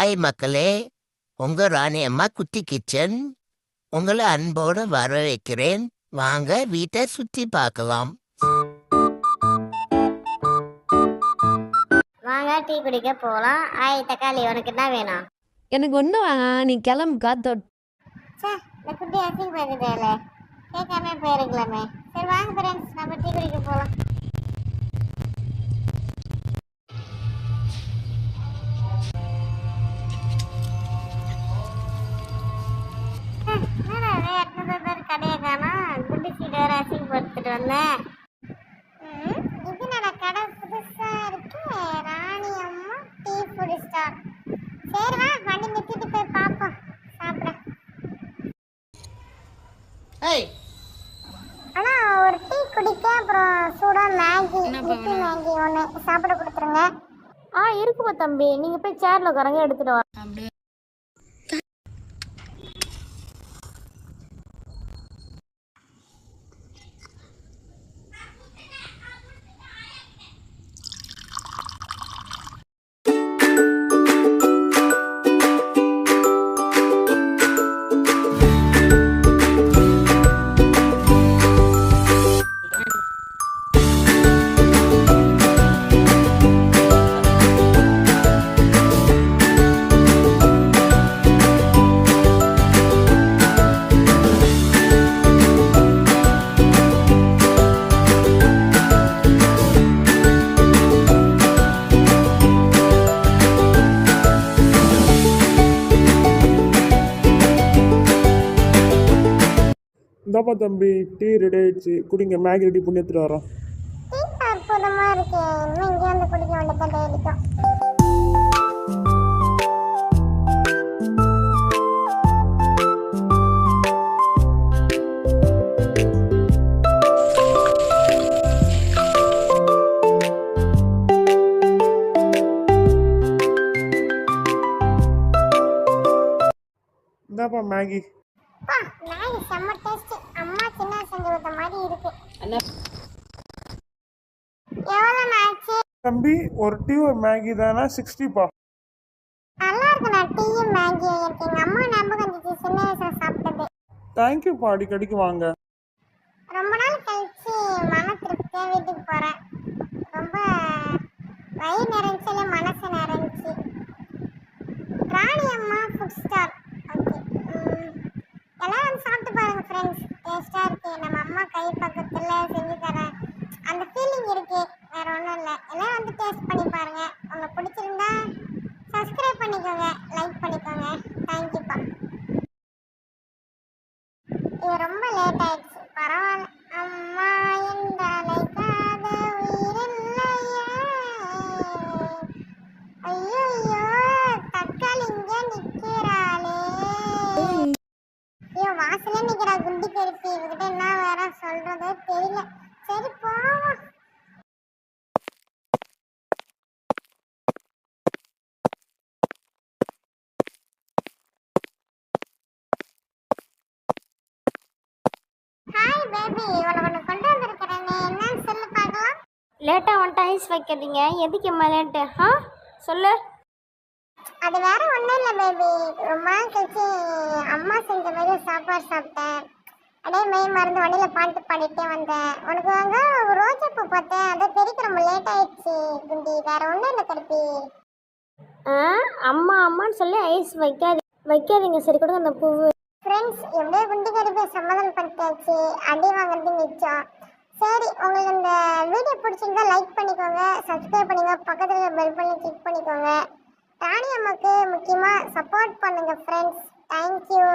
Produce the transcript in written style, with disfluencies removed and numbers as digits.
Hi மக்களே, உங்க ராணி அம்மா குட்டி கிச்சன் உங்களை அன்போடு வரவேற்கிறேன். வாங்க வீட்டை சுற்றி பார்க்கலாம். வாங்க டீ குடிக்க போகலாம். ஆய் தக்காளி, உனக்கு என்ன வேணும்? எனக்கு ஒன்றும் வேணாம், நீ கிளம்பு காத்தோட். சே, இந்த குட்டி அசிங்கப்படுதேல, கேட்காம போயிருக்கலாமே. சரி வாங்க ஃப்ரெண்ட்ஸ், நம்ம டீ குடிக்க போகலாம். கடையை காணோம், குட்டி சீட் வேற அசிங்கப்படுத்திட்டு வந்தேன். இது என்னடா கடை புதுசா இருக்கு, ராணி அம்மா டீ ஃபுட் ஸ்டார். சரி வா, வண்டி நிறுத்திட்டு போய் பார்ப்போம். சாப்பிட அண்ணா ஒரு டீ குடிக்க, அப்புறம் சூடா மேகி, இட்லி மேகி ஒன்று சாப்பிட கொடுத்துருங்க. இருக்குப்பா தம்பி, நீங்க போய் சேர்ல உட்காரங்க, எடுத்துட்டு வர. இந்தாப்பா தம்பி, டீ ரெடி ஆயிடுச்சு, குடிங்க. மேகி ரெடி பண்ணி எடுத்துட்டு வரோம். அற்புதமா இருக்கு, இன்னும் இங்கே வந்து குடிக்க வேண்டியதான் டெய்லிக்கும். இந்தாப்பா மேகி. மேகி செம்ம டேஸ்ட், அம்மா சின்ன செஞ்சு கொடுத்த மாதிரி இருக்கு. எவ்வளோ ஆச்சு தம்பி? ஒரு டீ ஒரு மேகி தானே, 60பா. நல்லா இருக்கு. நான் டீயும் மேகியும் இருக்கு. எங்க அம்மா ஞாபகம் வந்துச்சு, சின்ன வயசுல சாப்பிட்டது. தேங்க்யூப்பா, அடிக்கடிக்கு வாங்க. ரொம்ப நாள் கழிச்சு மன திருப்தியா வீட்டுக்கு போறேன். ரொம்ப வயிறு நிறைஞ்சு, மனசு நிறைஞ்சு. ராணி அம்மா ஃபுட் ஸ்டார். ஓகே, எல்லாம் வந்து சாப்பிட்டு பாருங்க ஃப்ரெண்ட்ஸ், டேஸ்டா இருக்கு. நம்ம அம்மா கை பக்கத்துல செஞ்சு தரேன் அந்த ஃபீலிங் இருக்கு, வேற ஒன்றும் இல்லை. எல்லாம் வந்து டேஸ்ட் பண்ணி பாருங்க. உங்களுக்கு பிடிச்சிருந்தா சப்ஸ்கிரைப் பண்ணிக்கோங்க, லைக் பண்ணிக்கோங்க. தேங்க்யூப்பா. இது ரொம்ப லேட் ஆயிடுச்சு, பரவாயில்ல. அம்மா என்ற அழைக்காத உயிரில்லையே. ஐயோ தக்காளி இங்க நிக்கிறாளே. ஐயோ வாசலே நிக்கிறா குண்டி கருப்பி. இவகிட்ட என்ன வேற சொல்றதோ தெரியல. சரி போவோம். ஹாய் பேபி, உனக்கு கொண்டு வந்திருக்கிறேன், என்னன்னு சொல்லு பார்க்கலாம். லேட்டாக வந்துட்டு ஐஸ் வைக்காதீங்க. எதுக்கு அம்மா லேட்டு? சொல்லு. அது வேற ஒன்றும் இல்லை பேபி, ரொம்ப நாள் கழிச்சு அம்மா செஞ்ச மாதிரி சாப்பாடு சாப்பிட்டேன். அப்படியே மெய் மருந்து வண்டியில் பாட்டு பாடிட்டே வந்தேன். உனக்கு வாங்க ரோஜா பூ பார்த்தேன், அதை பெருக்க ரொம்ப லேட் ஆயிடுச்சு குண்டி, வேற ஒன்றும் இல்லை கருப்பி. அம்மா அம்மான்னு சொல்லி ஐஸ் வைக்காதீங்க. சரி கொடுங்க அந்த பூவு. ஃப்ரெண்ட்ஸ், எப்படியோ குண்டி கருப்பை சமாதானம் பண்ணிட்டாச்சு, அடி வாங்குறது மிச்சம். சரி, உங்களுக்கு இந்த வீடியோ பிடிச்சிருந்தா லைக் பண்ணிக்கோங்க, சப்ஸ்கிரைப் பண்ணிக்கோங்க, பக்கத்தில் பெல் பண்ணி கிளிக் பண்ணிக்கோங்க. ராணி அம்மாவுக்கு முக்கியமாக சப்போர்ட் பண்ணுங்கள் ஃப்ரெண்ட்ஸ். தேங்க்யூ.